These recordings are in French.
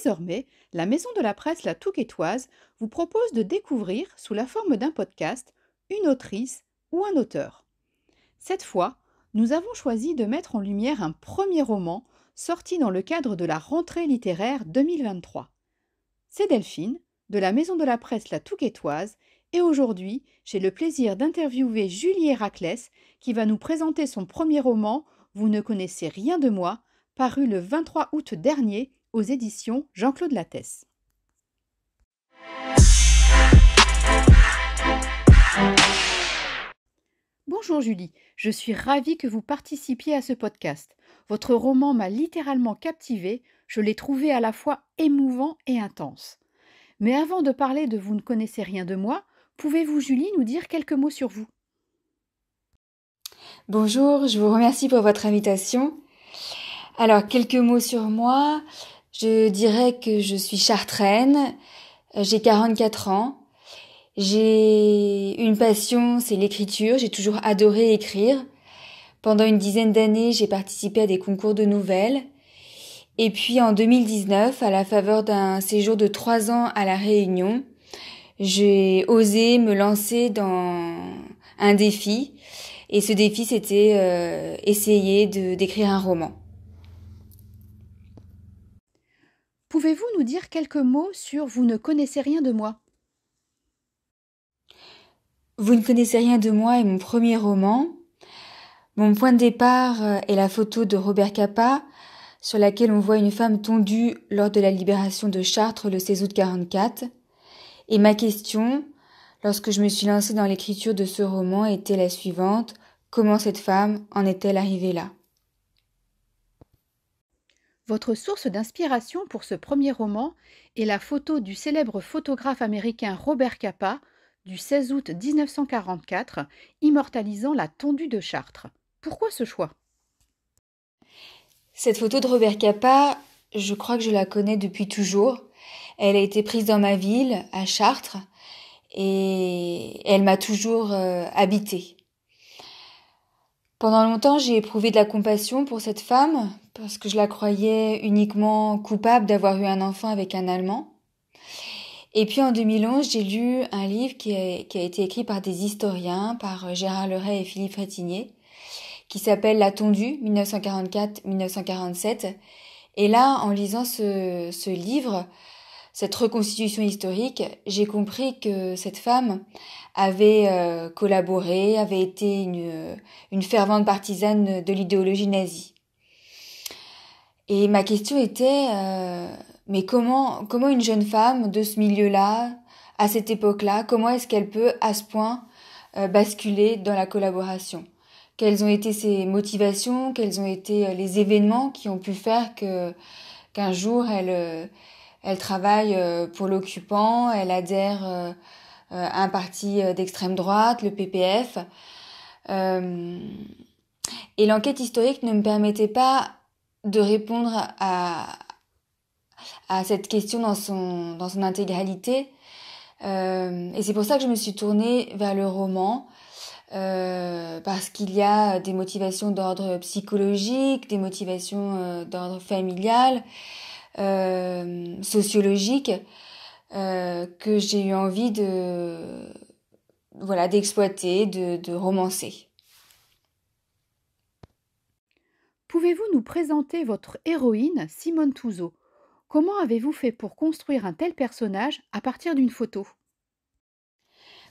Désormais, la Maison de la Presse La Touquetoise vous propose de découvrir, sous la forme d'un podcast, une autrice ou un auteur. Cette fois, nous avons choisi de mettre en lumière un premier roman sorti dans le cadre de la rentrée littéraire 2023. C'est Delphine, de la Maison de la Presse La Touquetoise, et aujourd'hui, j'ai le plaisir d'interviewer Julie Héraclès qui va nous présenter son premier roman Vous ne connaissez rien de moi, paru le 23 août dernier aux éditions Jean-Claude Lattès. Bonjour Julie, je suis ravie que vous participiez à ce podcast. Votre roman m'a littéralement captivée, je l'ai trouvé à la fois émouvant et intense. Mais avant de parler de Vous ne connaissez rien de moi, pouvez-vous Julie nous dire quelques mots sur vous? Bonjour, je vous remercie pour votre invitation. Alors, quelques mots sur moi. Je dirais que je suis chartraine, j'ai 44 ans. J'ai une passion, c'est l'écriture, j'ai toujours adoré écrire. Pendant une dizaine d'années, j'ai participé à des concours de nouvelles. Et puis en 2019, à la faveur d'un séjour de 3 ans à La Réunion, j'ai osé me lancer dans un défi. Et ce défi, c'était essayer d'écrire un roman. Pouvez-vous nous dire quelques mots sur Vous ne connaissez rien de moi? Vous ne connaissez rien de moi est mon premier roman. Mon point de départ est la photo de Robert Capa, sur laquelle on voit une femme tondue lors de la libération de Chartres le 16 août 1944. Et ma question, lorsque je me suis lancée dans l'écriture de ce roman, était la suivante: comment cette femme en est-elle arrivée là? Votre source d'inspiration pour ce premier roman est la photo du célèbre photographe américain Robert Capa du 16 août 1944, immortalisant la tondue de Chartres. Pourquoi ce choix? Cette photo de Robert Capa, je crois que je la connais depuis toujours. Elle a été prise dans ma ville, à Chartres, et elle m'a toujours habitée. Pendant longtemps, j'ai éprouvé de la compassion pour cette femme, parce que je la croyais uniquement coupable d'avoir eu un enfant avec un Allemand. Et puis en 2011, j'ai lu un livre qui a été écrit par des historiens, par Gérard Leray et Philippe Frétinier, qui s'appelle La Tondue, 1944-1947. Et là, en lisant ce livre, cette reconstitution historique, j'ai compris que cette femme avait collaboré, avait été une fervente partisane de l'idéologie nazie. Et ma question était, mais comment une jeune femme de ce milieu-là, à cette époque-là, comment est-ce qu'elle peut à ce point basculer dans la collaboration? Quelles ont été ses motivations? Quels ont été les événements qui ont pu faire qu'un jour elle travaille pour l'occupant, elle adhère à un parti d'extrême droite, le PPF. Et l'enquête historique ne me permettait pas de répondre à cette question dans son intégralité. Et c'est pour ça que je me suis tournée vers le roman, parce qu'il y a des motivations d'ordre psychologique, des motivations d'ordre familial, sociologique, que j'ai eu envie d'exploiter, de romancer. Pouvez-vous nous présenter votre héroïne, Simone Touzeau? Comment avez-vous fait pour construire un tel personnage à partir d'une photo?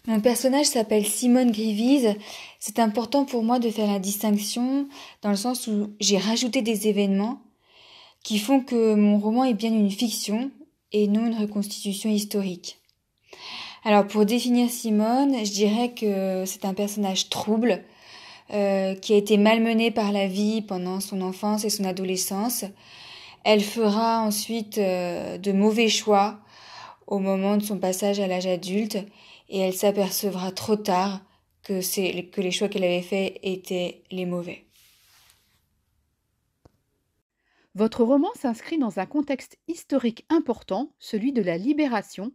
Mon personnage s'appelle Simone Grivise. C'est important pour moi de faire la distinction dans le sens où j'ai rajouté des événements qui font que mon roman est bien une fiction et non une reconstitution historique. Alors pour définir Simone, je dirais que c'est un personnage trouble, qui a été malmenée par la vie pendant son enfance et son adolescence. Elle fera ensuite de mauvais choix au moment de son passage à l'âge adulte et elle s'apercevra trop tard que les choix qu'elle avait faits étaient les mauvais. Votre roman s'inscrit dans un contexte historique important, celui de la Libération.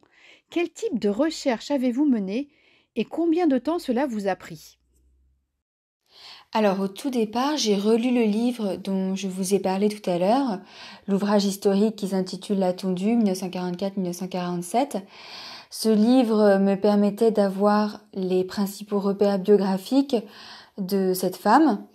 Quel type de recherche avez-vous mené et combien de temps cela vous a pris? Alors au tout départ, j'ai relu le livre dont je vous ai parlé tout à l'heure, l'ouvrage historique qui s'intitule La Tondue 1944-1947. Ce livre me permettait d'avoir les principaux repères biographiques de cette femme.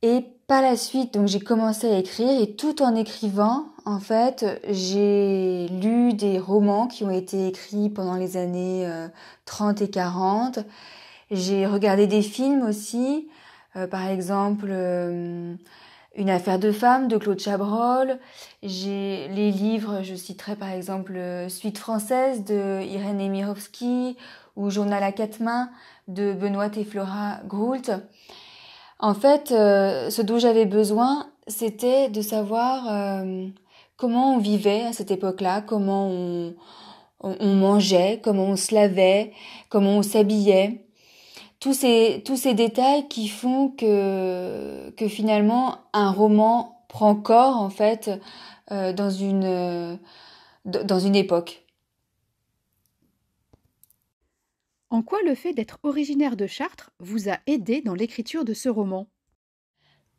Et par la suite, donc j'ai commencé à écrire et tout en écrivant, en fait, j'ai lu des romans qui ont été écrits pendant les années 30 et 40. J'ai regardé des films aussi, par exemple Une affaire de femme de Claude Chabrol. J'ai les livres, je citerai par exemple Suite française de Irène Nemirovsky ou Journal à quatre mains de Benoît et Flora Groult. En fait, ce dont j'avais besoin, c'était de savoir comment on vivait à cette époque-là, comment on mangeait, comment on se lavait, comment on s'habillait. Tous ces détails qui font que finalement un roman prend corps en fait dans une époque. En quoi le fait d'être originaire de Chartres vous a aidé dans l'écriture de ce roman?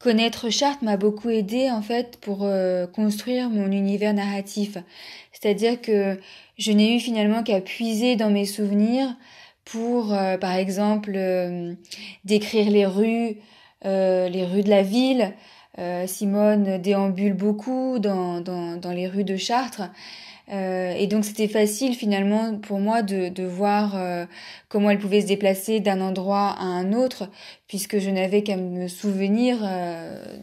Connaître Chartres m'a beaucoup aidé en fait pour construire mon univers narratif. C'est-à-dire que je n'ai eu finalement qu'à puiser dans mes souvenirs pour, par exemple, décrire les rues de la ville. Simone déambule beaucoup dans les rues de Chartres. Et donc c'était facile finalement pour moi de voir comment elle pouvait se déplacer d'un endroit à un autre, puisque je n'avais qu'à me souvenir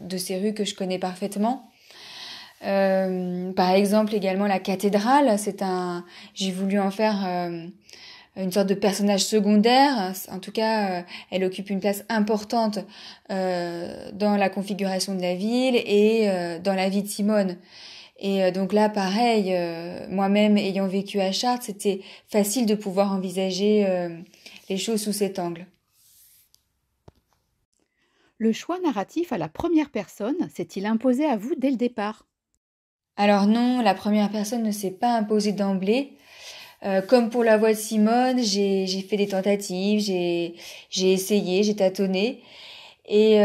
de ces rues que je connais parfaitement. Par exemple également la cathédrale, j'ai voulu en faire une sorte de personnage secondaire. En tout cas, elle occupe une place importante dans la configuration de la ville et dans la vie de Simone. Et donc là, pareil, moi-même ayant vécu à Chartres, c'était facile de pouvoir envisager les choses sous cet angle. Le choix narratif à la première personne s'est-il imposé à vous dès le départ? Alors non, la première personne ne s'est pas imposée d'emblée. Comme pour la voix de Simone, j'ai fait des tentatives, j'ai essayé, j'ai tâtonné. Et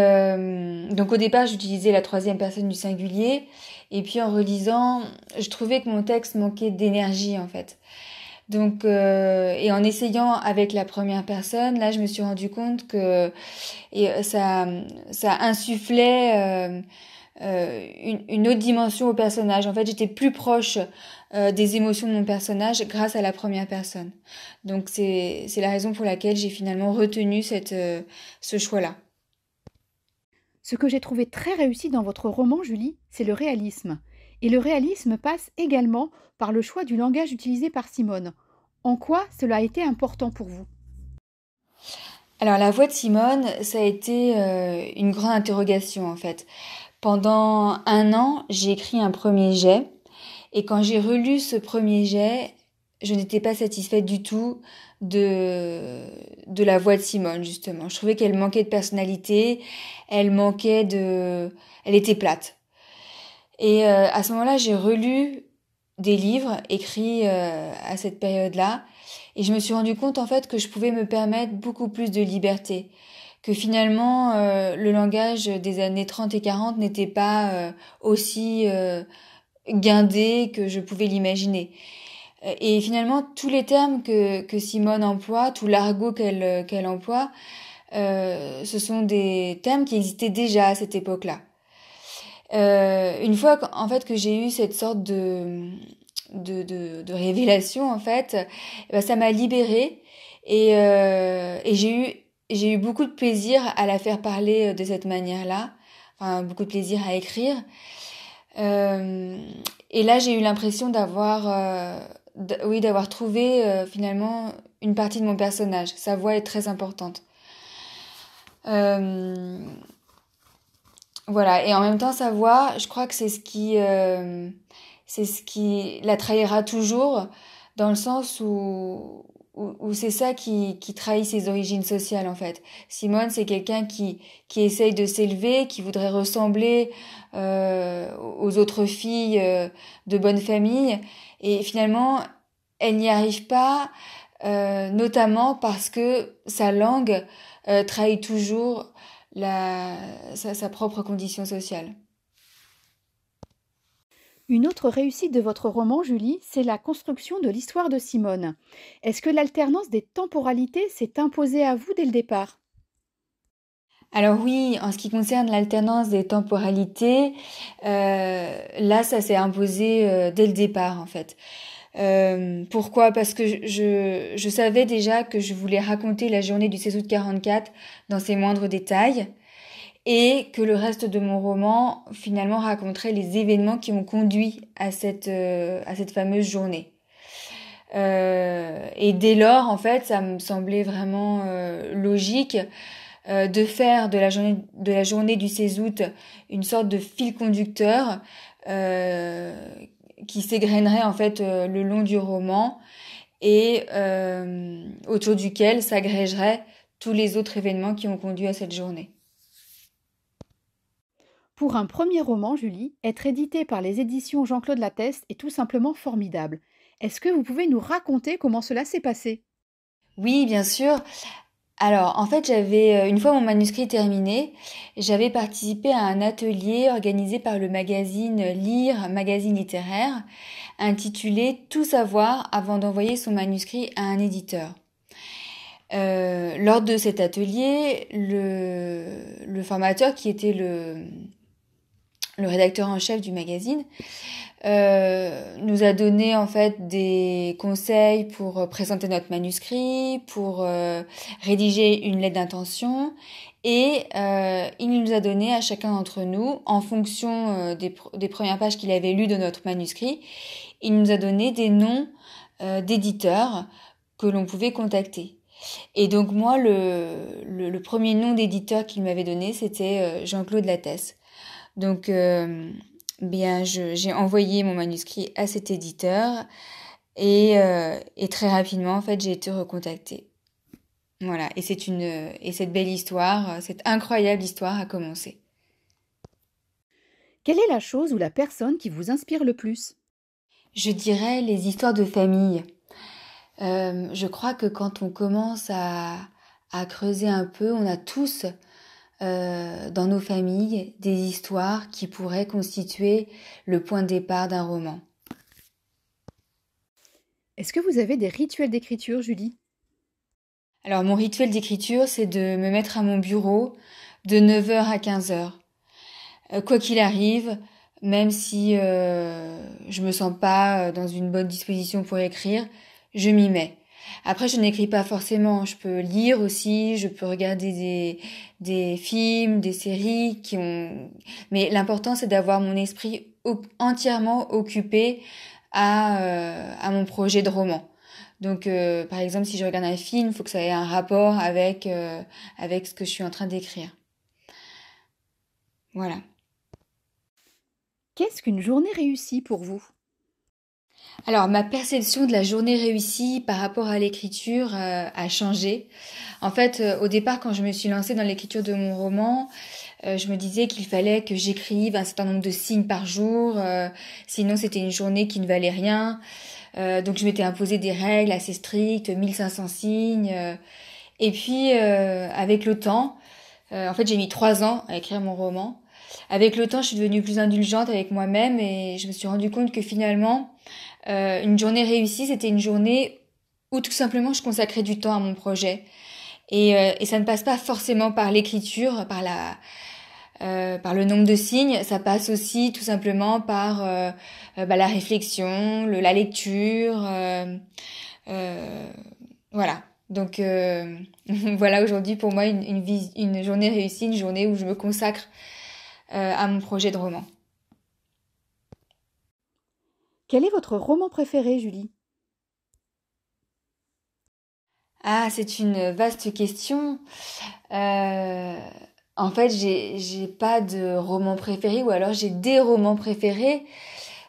donc au départ, j'utilisais la troisième personne du singulier. Et puis en relisant, je trouvais que mon texte manquait d'énergie en fait. Donc et en essayant avec la première personne, là, je me suis rendu compte que ça insufflait une autre dimension au personnage. En fait, j'étais plus proche des émotions de mon personnage grâce à la première personne. Donc c'est la raison pour laquelle j'ai finalement retenu ce choix-là. Ce que j'ai trouvé très réussi dans votre roman, Julie, c'est le réalisme. Et le réalisme passe également par le choix du langage utilisé par Simone. En quoi cela a été important pour vous? Alors la voix de Simone, ça a été une grande interrogation en fait. Pendant un an, j'ai écrit un premier jet et quand j'ai relu ce premier jet, je n'étais pas satisfaite du tout de la voix de Simone justement. Je trouvais qu'elle manquait de personnalité, elle était plate. Et à ce moment-là, j'ai relu des livres écrits à cette période-là et je me suis rendu compte en fait que je pouvais me permettre beaucoup plus de liberté, que finalement le langage des années 30 et 40 n'était pas aussi guindé que je pouvais l'imaginer. Et finalement, tous les termes que Simone emploie, tout l'argot qu'elle emploie, ce sont des termes qui existaient déjà à cette époque-là. Une fois en fait que j'ai eu cette sorte de révélation en fait, ben, ça m'a libérée et j'ai eu beaucoup de plaisir à la faire parler de cette manière-là, enfin beaucoup de plaisir à écrire. Euh, et là j'ai eu l'impression d'avoir trouvé finalement une partie de mon personnage. Sa voix est très importante. Euh, Voilà, et en même temps, sa voix, je crois que c'est ce qui la trahira toujours, dans le sens où c'est ça qui trahit ses origines sociales, en fait. Simone, c'est quelqu'un qui essaye de s'élever, qui voudrait ressembler aux autres filles de bonne famille, et finalement, elle n'y arrive pas, notamment parce que sa langue trahit toujours sa propre condition sociale. Une autre réussite de votre roman, Julie, c'est la construction de l'histoire de Simone. Est-ce que l'alternance des temporalités s'est imposée à vous dès le départ? Alors oui, en ce qui concerne l'alternance des temporalités, là, ça s'est imposé dès le départ, en fait. Pourquoi? Parce que je savais déjà que je voulais raconter la journée du 16 août 44 dans ses moindres détails et que le reste de mon roman, finalement, raconterait les événements qui ont conduit à cette fameuse journée. Et dès lors, en fait, ça me semblait vraiment logique de faire de la journée du 16 août une sorte de fil conducteur euh, qui s'égrènerait en fait le long du roman et autour duquel s'agrégerait tous les autres événements qui ont conduit à cette journée. Pour un premier roman, Julie, être édité par les éditions Jean-Claude Lattès est tout simplement formidable. Est-ce que vous pouvez nous raconter comment cela s'est passé? Oui, bien sûr. Alors, en fait, j'avais, une fois mon manuscrit terminé, j'avais participé à un atelier organisé par le magazine Lire, magazine littéraire, intitulé Tout savoir avant d'envoyer son manuscrit à un éditeur. Lors de cet atelier, le formateur qui était le rédacteur en chef du magazine nous a donné en fait des conseils pour présenter notre manuscrit, pour rédiger une lettre d'intention et il nous a donné à chacun d'entre nous, en fonction des premières pages qu'il avait lues de notre manuscrit, il nous a donné des noms d'éditeurs que l'on pouvait contacter. Et donc moi, le premier nom d'éditeur qu'il m'avait donné, c'était Jean-Claude Lattès. Donc, bien, j'ai envoyé mon manuscrit à cet éditeur et très rapidement, en fait, j'ai été recontactée. Voilà, et cette belle histoire, cette incroyable histoire a commencé. Quelle est la chose ou la personne qui vous inspire le plus? Je dirais les histoires de famille. Je crois que quand on commence à creuser un peu, on a tous dans nos familles des histoires qui pourraient constituer le point de départ d'un roman. Est-ce que vous avez des rituels d'écriture, Julie? Alors mon rituel d'écriture, c'est de me mettre à mon bureau de 9 heures à 15 heures. Quoi qu'il arrive, même si je me sens pas dans une bonne disposition pour écrire, je m'y mets. Après, je n'écris pas forcément. Je peux lire aussi, je peux regarder des films, des séries qui ont... Mais l'important, c'est d'avoir mon esprit entièrement occupé à mon projet de roman. Donc, par exemple, si je regarde un film, il faut que ça ait un rapport avec ce que je suis en train d'écrire. Voilà. Qu'est-ce qu'une journée réussie pour vous? Alors, ma perception de la journée réussie par rapport à l'écriture a changé. En fait, au départ, quand je me suis lancée dans l'écriture de mon roman, je me disais qu'il fallait que j'écrive un certain nombre de signes par jour, sinon c'était une journée qui ne valait rien. Donc, je m'étais imposé des règles assez strictes, 1500 signes. Et puis, avec le temps, en fait, j'ai mis 3 ans à écrire mon roman. Avec le temps, je suis devenue plus indulgente avec moi-même et je me suis rendu compte que finalement, une journée réussie, c'était une journée où tout simplement je consacrais du temps à mon projet. Et ça ne passe pas forcément par l'écriture, par le nombre de signes, ça passe aussi tout simplement par la réflexion, la lecture, voilà. Donc voilà aujourd'hui pour moi une journée réussie, une journée où je me consacre à mon projet de roman. Quel est votre roman préféré, Julie? Ah, c'est une vaste question. Euh, En fait, j'ai pas de roman préféré, ou alors j'ai des romans préférés.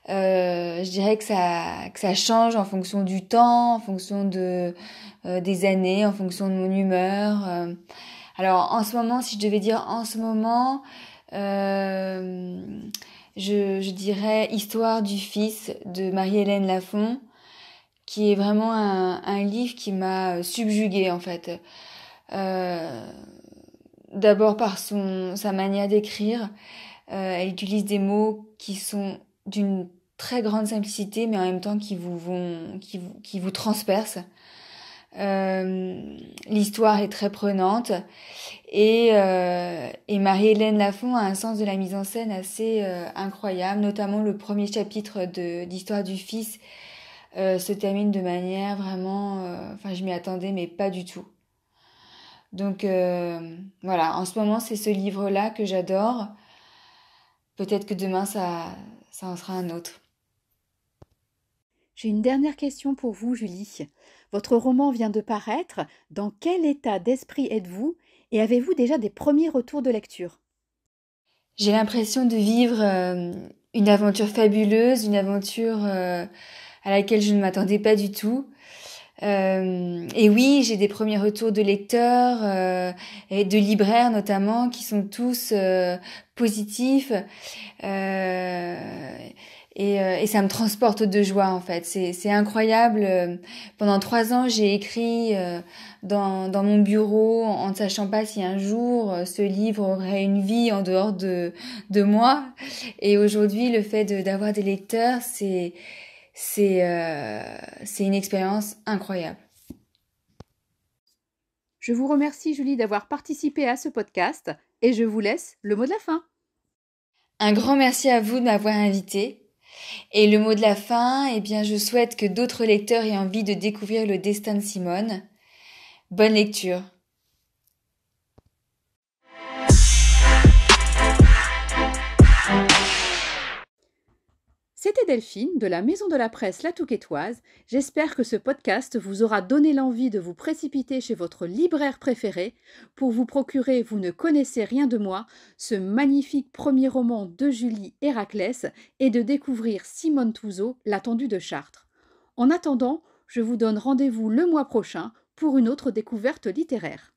Je dirais que ça change en fonction du temps, en fonction des années, en fonction de mon humeur. Alors, en ce moment, si je devais dire en ce moment, euh, je dirais Histoire du fils de Marie-Hélène Lafon, qui est vraiment un livre qui m'a subjuguée en fait. Euh, d'abord par sa manière d'écrire. Elle utilise des mots qui sont d'une très grande simplicité, mais en même temps qui vous transpercent. L'histoire est très prenante et Marie-Hélène Lafont a un sens de la mise en scène assez incroyable, notamment le premier chapitre d'Histoire du Fils se termine de manière vraiment, enfin je m'y attendais mais pas du tout. Donc voilà, en ce moment c'est ce livre-là que j'adore. Peut-être que demain ça en sera un autre. J'ai une dernière question pour vous, Julie. Votre roman vient de paraître. Dans quel état d'esprit êtes-vous et avez-vous déjà des premiers retours de lecture? J'ai l'impression de vivre une aventure fabuleuse, une aventure à laquelle je ne m'attendais pas du tout. Et oui, j'ai des premiers retours de lecteurs et de libraires notamment qui sont tous positifs. Euh, et ça me transporte de joie en fait. C'est incroyable. Pendant 3 ans, j'ai écrit dans mon bureau en ne sachant pas si un jour ce livre aurait une vie en dehors de moi. Et aujourd'hui, le fait d'avoir des lecteurs, c'est une expérience incroyable. Je vous remercie, Julie, d'avoir participé à ce podcast et je vous laisse le mot de la fin. Un grand merci à vous de m'avoir invité. Et le mot de la fin, eh bien, je souhaite que d'autres lecteurs aient envie de découvrir le destin de Simone. Bonne lecture. C'était Delphine de la Maison de la Presse La Touquetoise. J'espère que ce podcast vous aura donné l'envie de vous précipiter chez votre libraire préféré pour vous procurer Vous ne connaissez rien de moi, ce magnifique premier roman de Julie Héraclès et de découvrir Simone Touzeau, La Tondue de Chartres. En attendant, je vous donne rendez-vous le mois prochain pour une autre découverte littéraire.